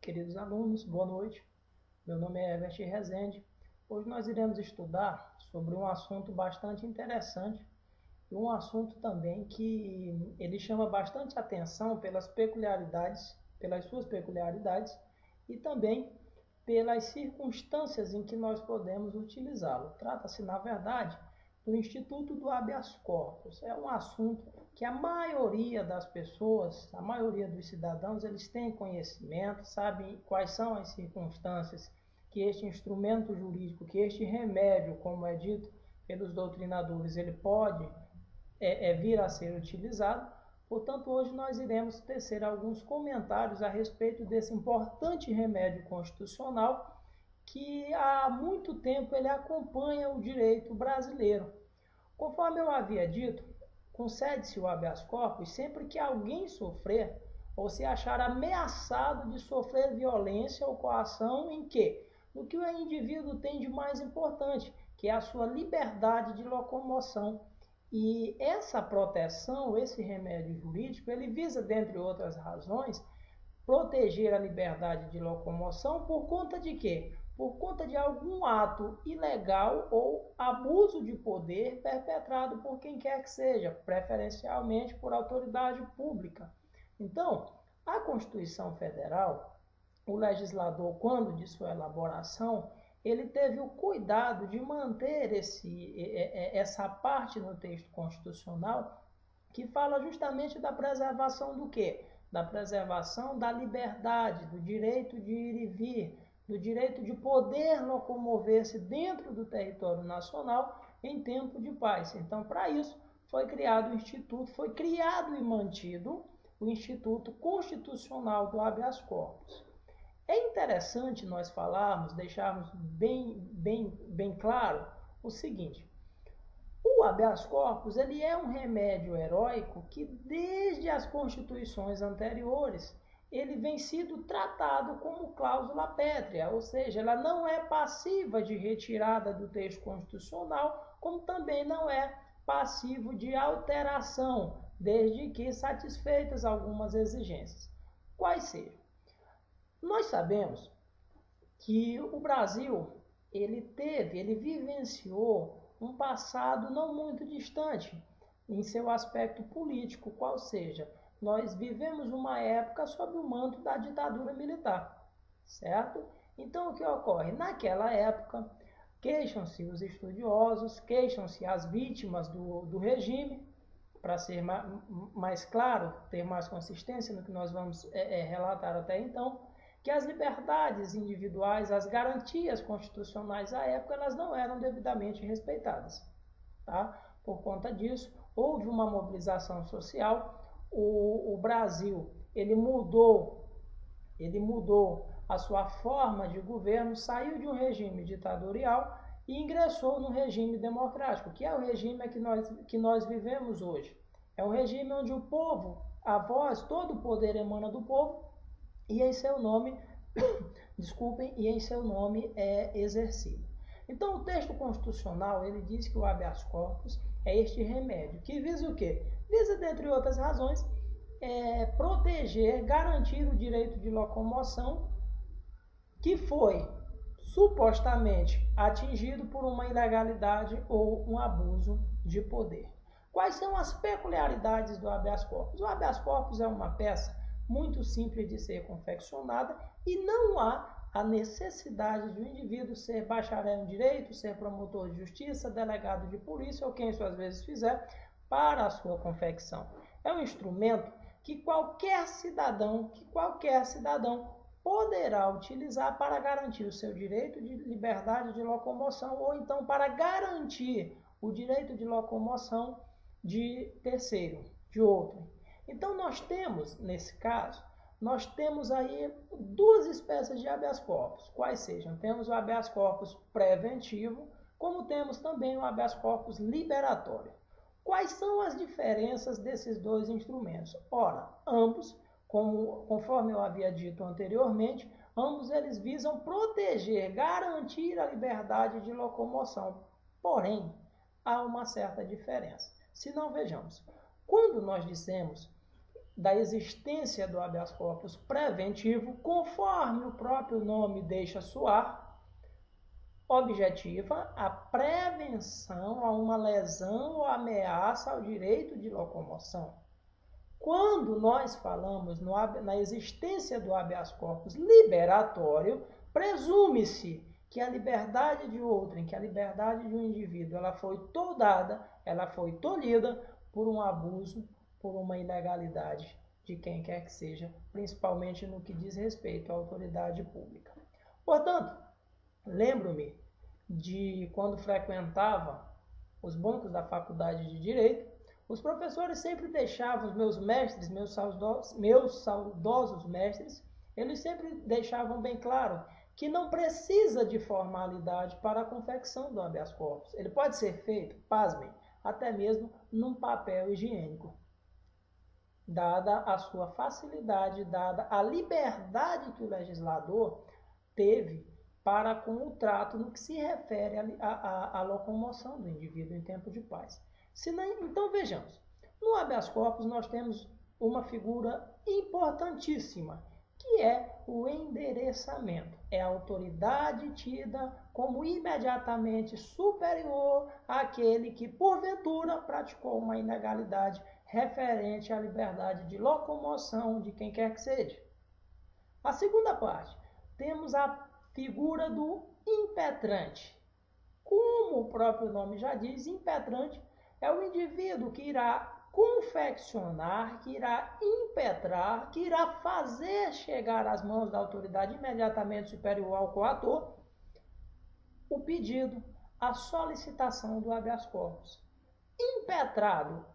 queridos alunos, boa noite. Meu nome é Herbert Rezende. Hoje nós iremos estudar sobre um assunto bastante interessante e um assunto também que ele chama bastante atenção pelas suas peculiaridades e também pelas circunstâncias em que nós podemos utilizá-lo. Trata-se, na verdade, do Instituto do Habeas Corpus. É um assunto que a maioria das pessoas, a maioria dos cidadãos, eles têm conhecimento, sabem quais são as circunstâncias que este instrumento jurídico, que este remédio, como é dito pelos doutrinadores, ele pode vir a ser utilizado. Portanto, hoje nós iremos tecer alguns comentários a respeito desse importante remédio constitucional que há muito tempo ele acompanha o direito brasileiro. Conforme eu havia dito, concede-se o habeas corpus sempre que alguém sofrer ou se achar ameaçado de sofrer violência ou coação em que? No que o indivíduo tem de mais importante, que é a sua liberdade de locomoção. E essa proteção, esse remédio jurídico, ele visa, dentre outras razões, proteger a liberdade de locomoção por conta de quê? Por conta de algum ato ilegal ou abuso de poder perpetrado por quem quer que seja, preferencialmente por autoridade pública. Então, a Constituição Federal, o legislador, quando de sua elaboração, ele teve o cuidado de manter essa parte no texto constitucional que fala justamente da preservação do quê? Da preservação da liberdade, do direito de ir e vir, do direito de poder locomover-se dentro do território nacional em tempo de paz. Então, para isso, foi criado o Instituto, foi criado e mantido o Instituto Constitucional do Habeas Corpus. É interessante nós falarmos, deixarmos bem claro o seguinte: o habeas corpus ele é um remédio heróico que desde as constituições anteriores ele vem sido tratado como cláusula pétrea, ou seja, ela não é passiva de retirada do texto constitucional, como também não é passivo de alteração, desde que satisfeitas algumas exigências. Quais sejam? Nós sabemos que o Brasil ele vivenciou um passado não muito distante em seu aspecto político, qual seja, nós vivemos uma época sob o manto da ditadura militar, certo? Então, o que ocorre? Naquela época, queixam-se os estudiosos, queixam-se as vítimas do regime, para ser mais claro, ter mais consistência no que nós vamos relatar até então, que as liberdades individuais, as garantias constitucionais à época, elas não eram devidamente respeitadas. Tá? Por conta disso, houve uma mobilização social, o Brasil ele mudou a sua forma de governo, saiu de um regime ditatorial e ingressou no regime democrático, que é o regime que nós vivemos hoje. É um regime onde o povo, a voz, todo o poder emana do povo, e em seu nome, e em seu nome é exercido. Então, o texto constitucional, ele diz que o habeas corpus é este remédio, que visa o quê? Visa, dentre outras razões, proteger, garantir o direito de locomoção que foi supostamente atingido por uma ilegalidade ou um abuso de poder. Quais são as peculiaridades do habeas corpus? O habeas corpus é uma peça muito simples de ser confeccionada e não há a necessidade de um indivíduo ser bacharel em direito, ser promotor de justiça, delegado de polícia ou quem isso às vezes fizer para a sua confecção. É um instrumento que qualquer cidadão poderá utilizar para garantir o seu direito de liberdade de locomoção ou então para garantir o direito de locomoção de terceiro, de outro. Então nós temos, nesse caso, nós temos aí duas espécies de habeas corpus, quais sejam, temos o habeas corpus preventivo, como temos também o habeas corpus liberatório. Quais são as diferenças desses dois instrumentos? Ora, ambos, conforme eu havia dito anteriormente, ambos eles visam proteger, garantir a liberdade de locomoção. Porém, há uma certa diferença. Se não, vejamos, quando nós dissemos da existência do habeas corpus preventivo, conforme o próprio nome deixa soar, objetiva a prevenção a uma lesão ou ameaça ao direito de locomoção. Quando nós falamos na existência do habeas corpus liberatório, presume-se que a liberdade de outrem, que a liberdade de um indivíduo, ela foi toldada, ela foi tolhida por um abuso, por uma ilegalidade de quem quer que seja, principalmente no que diz respeito à autoridade pública. Portanto, lembro-me de quando frequentava os bancos da faculdade de Direito, os professores sempre deixavam, os meus mestres, meus saudosos mestres, eles sempre deixavam bem claro que não precisa de formalidade para a confecção do habeas corpus. Ele pode ser feito, pasmem, até mesmo num papel higiênico, dada a sua facilidade, dada a liberdade que o legislador teve para com o trato no que se refere à locomoção do indivíduo em tempo de paz. Então vejamos, no habeas corpus nós temos uma figura importantíssima, que é o endereçamento. É a autoridade tida como imediatamente superior àquele que porventura praticou uma ilegalidade referente à liberdade de locomoção de quem quer que seja. A segunda parte, temos a figura do impetrante. Como o próprio nome já diz, impetrante é o indivíduo que irá confeccionar, que irá impetrar, que irá fazer chegar às mãos da autoridade imediatamente superior ao coator o pedido, a solicitação do habeas corpus. Impetrado,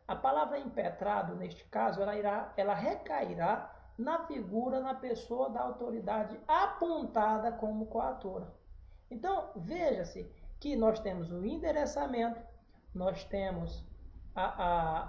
a palavra impetrado, neste caso, ela recairá na figura, na pessoa da autoridade apontada como coatora. Então, veja-se que nós temos o endereçamento, nós temos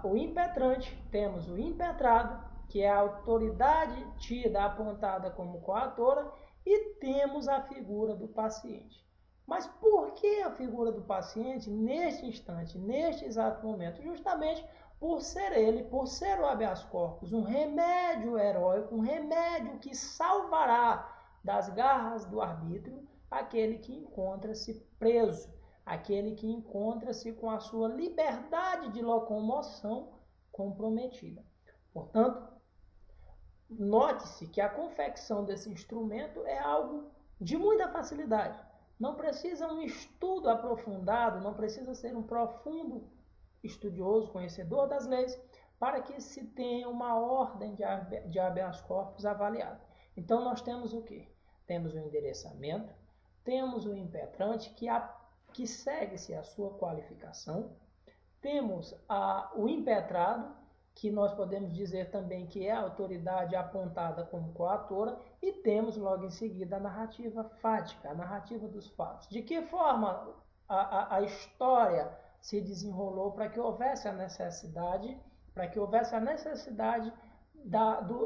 o impetrante, temos o impetrado, que é a autoridade tida, apontada como coatora, e temos a figura do paciente. Mas por que a figura do paciente neste instante, neste exato momento? Justamente por ser o habeas corpus, um remédio heróico, um remédio que salvará das garras do arbítrio aquele que encontra-se preso, aquele que encontra-se com a sua liberdade de locomoção comprometida. Portanto, note-se que a confecção desse instrumento é algo de muita facilidade. Não precisa um estudo aprofundado, não precisa ser um profundo estudioso, conhecedor das leis, para que se tenha uma ordem de habeas corpus avaliada. Então, nós temos o quê? Temos o endereçamento, temos o impetrante, que segue-se a sua qualificação, temos o impetrado, que nós podemos dizer também que é a autoridade apontada como coatora, e temos logo em seguida a narrativa fática, a narrativa dos fatos. De que forma a história se desenrolou para que houvesse a necessidade,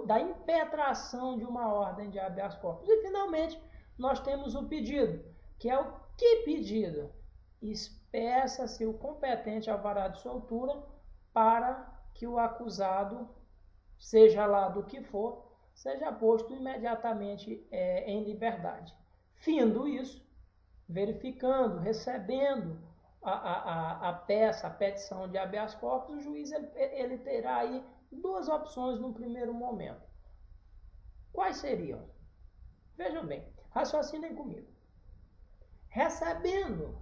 da impetração de uma ordem de habeas corpus. E finalmente nós temos o pedido, que é o que pedido? Espeça-se o competente alvará de soltura para que o acusado, seja lá do que for, seja posto imediatamente em liberdade. Findo isso, verificando, recebendo a petição de habeas corpus, o juiz ele terá aí duas opções no primeiro momento. Quais seriam? Vejam bem, raciocinem comigo. Recebendo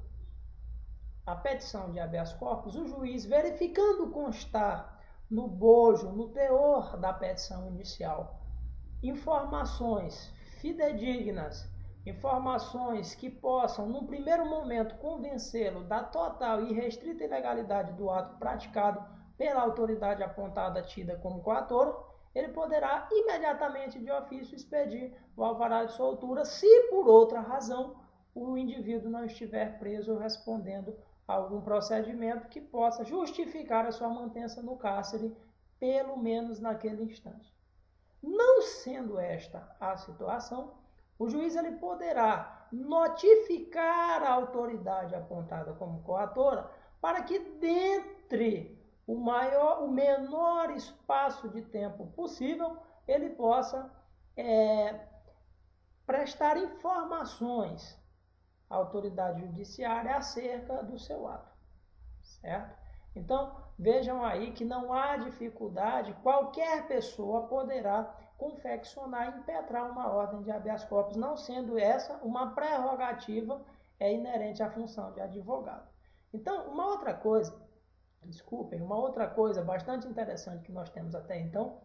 a petição de habeas corpus, o juiz, verificando constar no bojo, no teor da petição inicial, informações fidedignas, informações que possam, num primeiro momento, convencê-lo da total e restrita ilegalidade do ato praticado pela autoridade apontada tida como coatora, ele poderá imediatamente de ofício expedir o alvará de soltura, se por outra razão o indivíduo não estiver preso ou respondendo a algum procedimento que possa justificar a sua mantença no cárcere, pelo menos naquele instante. Não sendo esta a situação, o juiz ele poderá notificar a autoridade apontada como coatora para que, dentre o menor espaço de tempo possível, ele possa prestar informações à autoridade judiciária acerca do seu ato, certo? Então, vejam aí que não há dificuldade, qualquer pessoa poderá confeccionar e impetrar uma ordem de habeas corpus, não sendo essa uma prerrogativa inerente à função de advogado. Então, uma outra coisa bastante interessante que nós temos até então,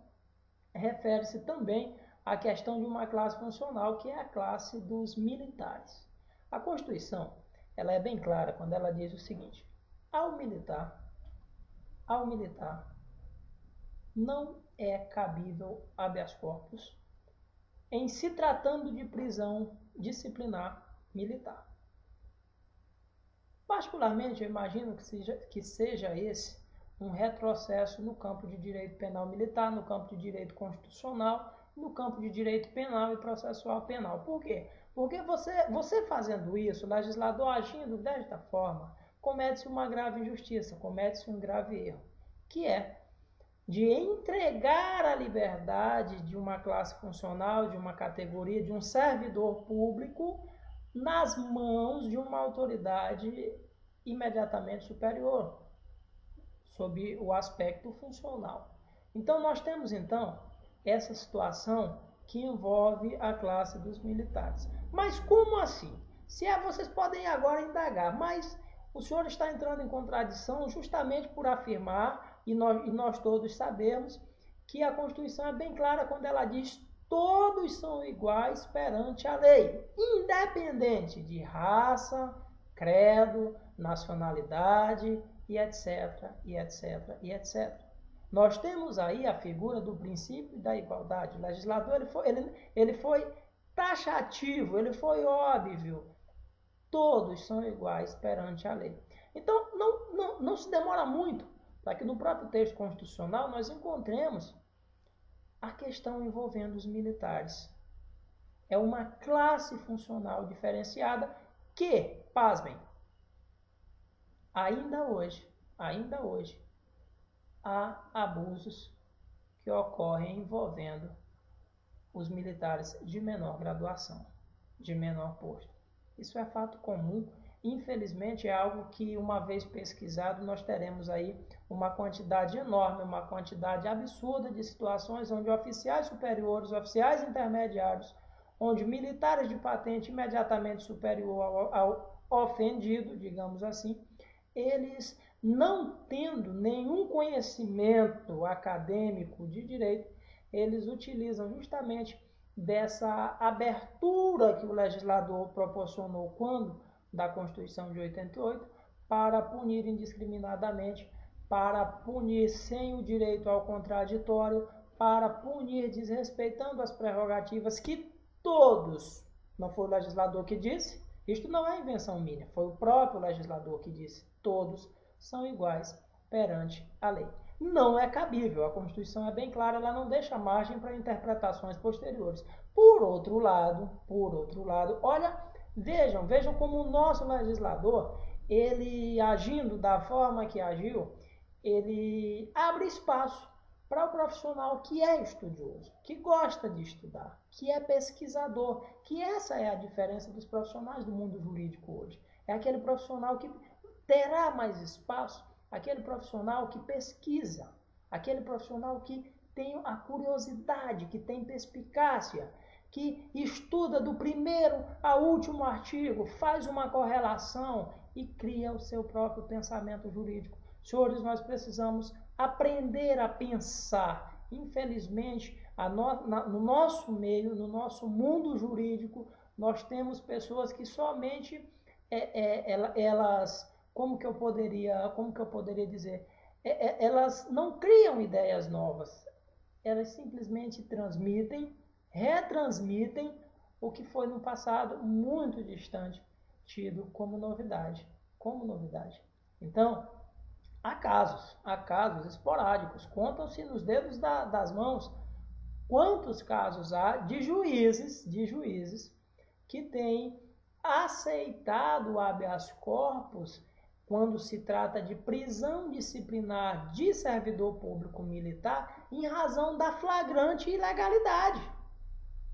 refere-se também à questão de uma classe funcional, que é a classe dos militares. A Constituição, ela é bem clara quando ela diz o seguinte: ao militar não é cabível habeas corpus em se tratando de prisão disciplinar militar. Particularmente, eu imagino que seja esse um retrocesso no campo de direito penal militar, no campo de direito constitucional, no campo de direito penal e processual penal. Por quê? Porque você fazendo isso, o legislador agindo desta forma, comete-se uma grave injustiça, comete-se um grave erro, que é de entregar a liberdade de uma classe funcional, de uma categoria, de um servidor público, nas mãos de uma autoridade imediatamente superior, sob o aspecto funcional. Então, nós temos, essa situação que envolve a classe dos militares. Mas como assim? Vocês podem agora indagar, mas o senhor está entrando em contradição justamente por afirmar, e nós todos sabemos, que a Constituição é bem clara quando ela diz: todos são iguais perante a lei, independente de raça, credo, nacionalidade, e etc, e etc, e etc. Nós temos aí a figura do princípio da igualdade. O legislador ele foi taxativo, ele foi óbvio. Todos são iguais perante a lei. Então, não se demora muito para que no próprio texto constitucional nós encontremos a questão envolvendo os militares. É uma classe funcional diferenciada que, pasmem, ainda hoje, há abusos que ocorrem envolvendo os militares de menor graduação, de menor posto. Isso é fato comum. Infelizmente, é algo que, uma vez pesquisado, nós teremos aí uma quantidade enorme, uma quantidade absurda de situações onde oficiais superiores, oficiais intermediários, onde militares de patente imediatamente superior ao ofendido, digamos assim, eles, não tendo nenhum conhecimento acadêmico de direito, eles utilizam justamente dessa abertura que o legislador proporcionou quando da Constituição de 88 para punir indiscriminadamente, para punir sem o direito ao contraditório, para punir desrespeitando as prerrogativas que todos, não foi o legislador que disse, isto não é invenção minha, foi o próprio legislador que disse: todos são iguais perante a lei. Não é cabível, a Constituição é bem clara, ela não deixa margem para interpretações posteriores. Por outro lado, olha, vejam como o nosso legislador, ele agindo da forma que agiu, ele abre espaço para o profissional que é estudioso, que gosta de estudar, que é pesquisador, que essa é a diferença dos profissionais do mundo jurídico hoje. É aquele profissional que terá mais espaço, aquele profissional que pesquisa, aquele profissional que tem a curiosidade, que tem perspicácia, que estuda do primeiro ao último artigo, faz uma correlação e cria o seu próprio pensamento jurídico. Senhores, nós precisamos aprender a pensar. Infelizmente, no nosso meio, no nosso mundo jurídico, nós temos pessoas que somente elas, como que eu poderia dizer, elas não criam ideias novas, elas simplesmente retransmitem o que foi no passado muito distante tido como novidade. Então, há casos esporádicos, contam-se nos dedos das mãos quantos casos há de juízes que têm aceitado o habeas corpus quando se trata de prisão disciplinar de servidor público militar em razão da flagrante ilegalidade.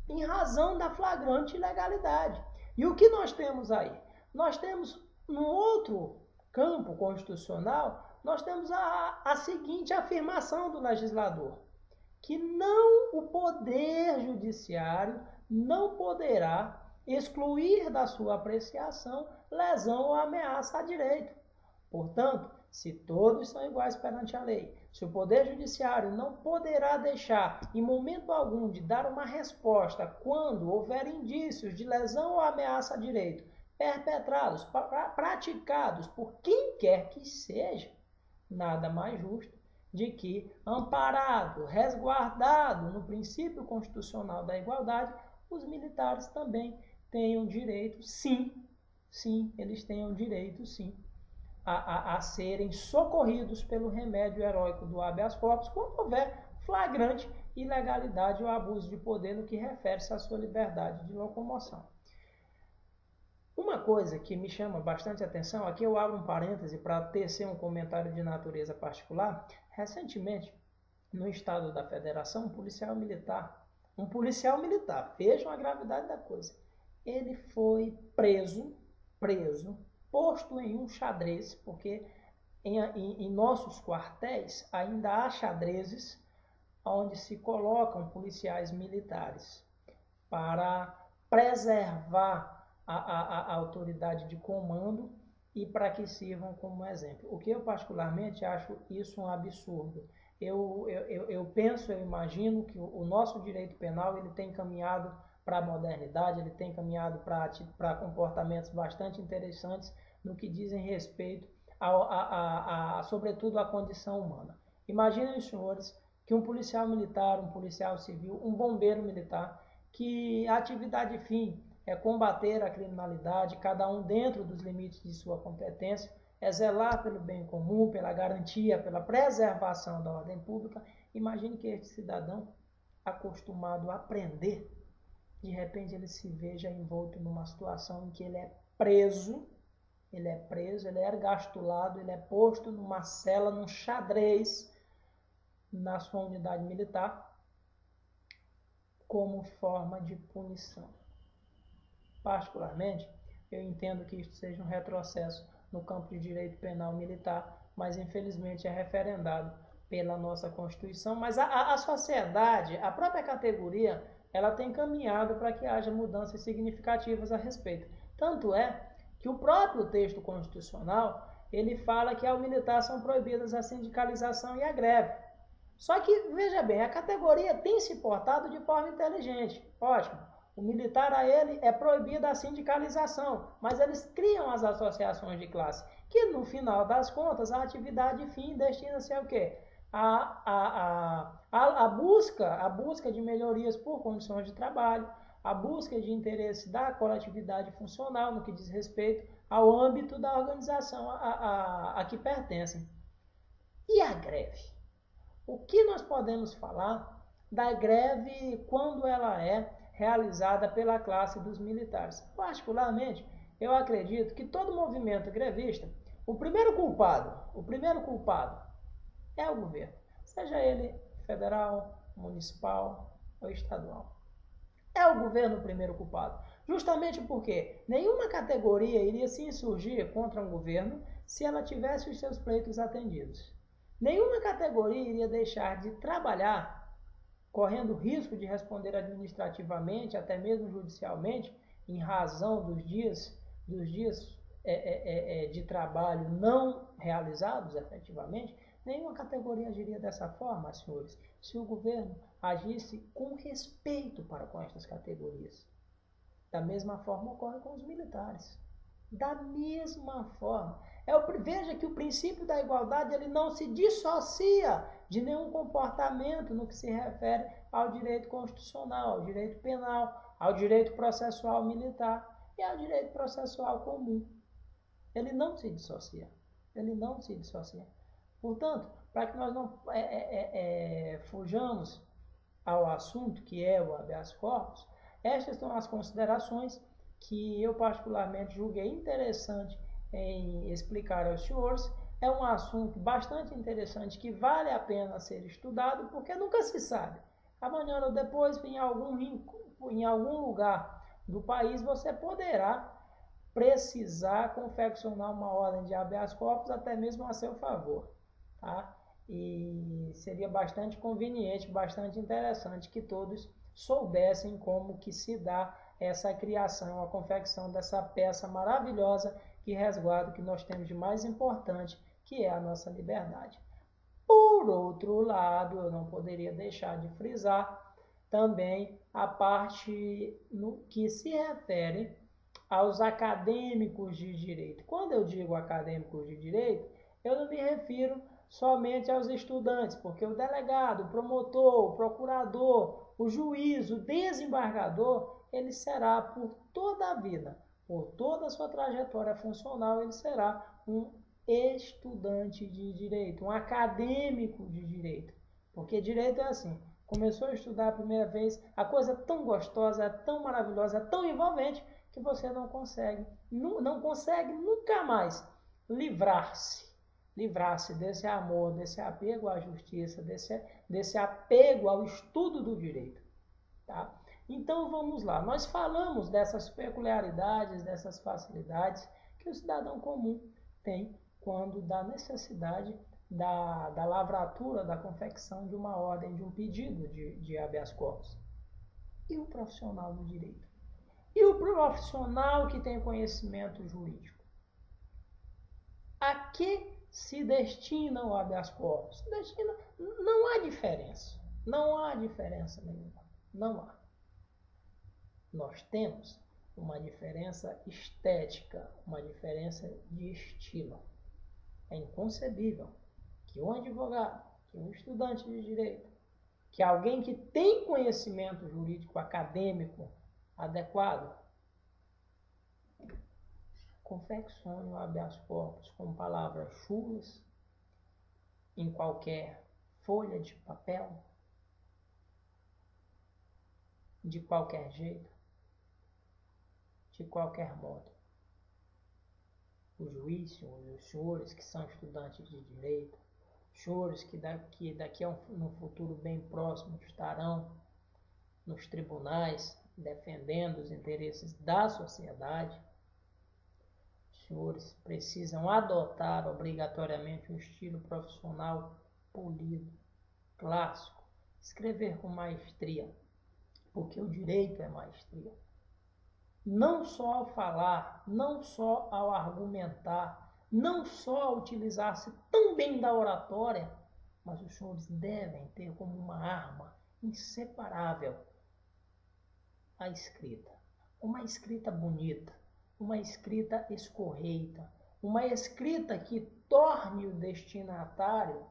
Em razão da flagrante ilegalidade. E o que nós temos aí? Nós temos, no outro campo constitucional, nós temos a seguinte afirmação do legislador, que não o Poder Judiciário não poderá excluir da sua apreciação lesão ou ameaça a direito. Portanto, se todos são iguais perante a lei, se o Poder Judiciário não poderá deixar, em momento algum, de dar uma resposta quando houver indícios de lesão ou ameaça a direito perpetrados, praticados por quem quer que seja, nada mais justo de que, amparado, resguardado no princípio constitucional da igualdade, os militares também tenham direito, sim, eles tenham direito, sim, a serem socorridos pelo remédio heróico do habeas corpus quando houver flagrante ilegalidade ou abuso de poder no que refere-se à sua liberdade de locomoção. Uma coisa que me chama bastante atenção, aqui eu abro um parêntese para tecer um comentário de natureza particular. Recentemente, no estado da Federação, um policial militar, vejam a gravidade da coisa, ele foi preso, posto em um xadrez, porque em nossos quartéis ainda há xadrezes onde se colocam policiais militares para preservar a autoridade de comando e para que sirvam como exemplo. O que eu particularmente acho isso um absurdo. Eu penso, eu imagino que o nosso direito penal ele tem caminhado para a modernidade, ele tem caminhado para comportamentos bastante interessantes no que dizem respeito, sobretudo, à condição humana. Imaginem, senhores, que um policial militar, um policial civil, um bombeiro militar, que a atividade fim é combater a criminalidade, cada um dentro dos limites de sua competência, é zelar pelo bem comum, pela garantia, pela preservação da ordem pública. Imagine que este cidadão, acostumado a aprender, de repente ele se veja envolto numa situação em que ele é preso, ele é ergastulado, ele é posto numa cela, num xadrez, na sua unidade militar, como forma de punição. Particularmente, eu entendo que isso seja um retrocesso no campo de direito penal militar, mas infelizmente é referendado pela nossa Constituição. Mas a sociedade, a própria categoria, ela tem caminhado para que haja mudanças significativas a respeito. Tanto é que o próprio texto constitucional, ele fala que ao militar são proibidas a sindicalização e a greve. Só que, veja bem, a categoria tem se portado de forma inteligente. Ótimo. O militar, a ele, é proibida a sindicalização, mas eles criam as associações de classe, que no final das contas, a atividade fim destina-se ao quê? A busca de melhorias por condições de trabalho, a busca de interesse da coletividade funcional no que diz respeito ao âmbito da organização a que pertencem. E a greve? O que nós podemos falar da greve quando ela é realizada pela classe dos militares? Particularmente, eu acredito que todo movimento grevista, o primeiro culpado é o governo, seja ele federal, municipal ou estadual. É o governo o primeiro culpado, justamente porque nenhuma categoria iria se insurgir contra um governo se ela tivesse os seus pleitos atendidos. Nenhuma categoria iria deixar de trabalhar, correndo risco de responder administrativamente, até mesmo judicialmente, em razão dos dias de trabalho não realizados efetivamente. Nenhuma categoria agiria dessa forma, senhores, se o governo agisse com respeito para com estas categorias. Da mesma forma ocorre com os militares. Da mesma forma. Veja que o princípio da igualdade ele não se dissocia de nenhum comportamento no que se refere ao direito constitucional, ao direito penal, ao direito processual militar e ao direito processual comum. Ele não se dissocia. Portanto, para que nós não fujamos ao assunto que é o habeas corpus, estas são as considerações que eu particularmente julguei interessante em explicar aos senhores. É um assunto bastante interessante que vale a pena ser estudado, porque nunca se sabe. Amanhã ou depois, em algum lugar do país, você poderá precisar confeccionar uma ordem de habeas corpus até mesmo a seu favor, tá? E seria bastante conveniente, bastante interessante que todos soubessem como que se dá essa criação, a confecção dessa peça maravilhosa que resguarda o que nós temos de mais importante, que é a nossa liberdade. Por outro lado, eu não poderia deixar de frisar também a parte no que se refere aos acadêmicos de direito. Quando eu digo acadêmicos de direito, eu não me refiro somente aos estudantes, porque o delegado, o promotor, o procurador, o juiz, o desembargador, ele será por toda a vida, por toda a sua trajetória funcional, ele será um estudante de direito, um acadêmico de direito. Porque direito é assim, começou a estudar a primeira vez, a coisa é tão gostosa, é tão maravilhosa, é tão envolvente, que você não consegue nunca mais livrar-se desse amor, desse apego à justiça, desse apego ao estudo do direito. Tá? Então vamos lá, nós falamos dessas peculiaridades, dessas facilidades que o cidadão comum tem quando dá necessidade da lavratura, da confecção de uma ordem, de um pedido de habeas corpus. E o profissional do direito? E o profissional que tem conhecimento jurídico? A que se destina o habeas corpus? Não há diferença. Não há diferença nenhuma. Não há. Nós temos uma diferença estética, uma diferença de estilo. É inconcebível que um advogado, que um estudante de direito, que alguém que tem conhecimento jurídico acadêmico adequado, confeccione o habeas corpus com palavras chulas, em qualquer folha de papel, de qualquer jeito, de qualquer modo. O juiz, os senhores que são estudantes de direito, senhores que daqui a no futuro bem próximo estarão nos tribunais defendendo os interesses da sociedade, os senhores precisam adotar obrigatoriamente um estilo profissional polido, clássico, escrever com maestria, porque o direito é maestria. Não só ao falar, não só ao argumentar, não só ao utilizar-se tão bem da oratória, mas os senhores devem ter como uma arma inseparável a escrita. Uma escrita bonita, uma escrita escorreita, uma escrita que torne o destinatário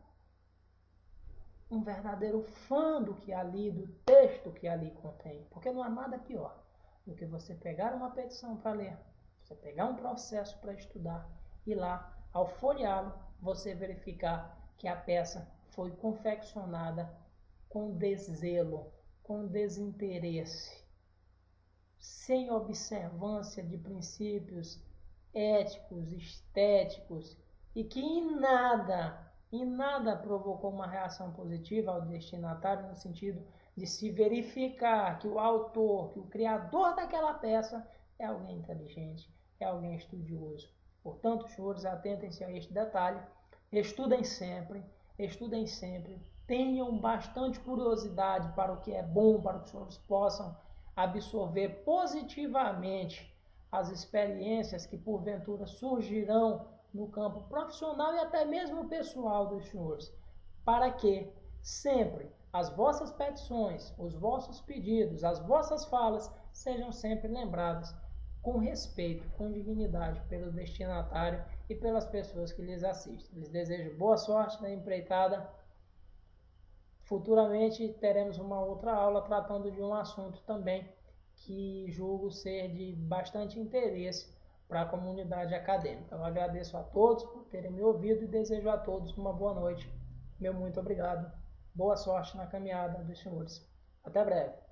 um verdadeiro fã do que ali, do texto que ali contém. Porque não há nada pior do que você pegar uma petição para ler, você pegar um processo para estudar e lá, ao folheá-lo, você verificar que a peça foi confeccionada com deszelo, com desinteresse, sem observância de princípios éticos, estéticos, e que em nada provocou uma reação positiva ao destinatário, no sentido de se verificar que o autor, que o criador daquela peça é alguém inteligente, é alguém estudioso. Portanto, senhores, atentem-se a este detalhe, estudem sempre, tenham bastante curiosidade para o que é bom, para que os senhores possam absorver positivamente as experiências que porventura surgirão no campo profissional e até mesmo pessoal dos senhores, para que sempre as vossas petições, os vossos pedidos, as vossas falas sejam sempre lembradas com respeito, com dignidade pelo destinatário e pelas pessoas que lhes assistem. Lhes desejo boa sorte na empreitada. Futuramente teremos uma outra aula tratando de um assunto também que julgo ser de bastante interesse para a comunidade acadêmica. Eu agradeço a todos por terem me ouvido e desejo a todos uma boa noite. Meu muito obrigado. Boa sorte na caminhada dos senhores. Até breve.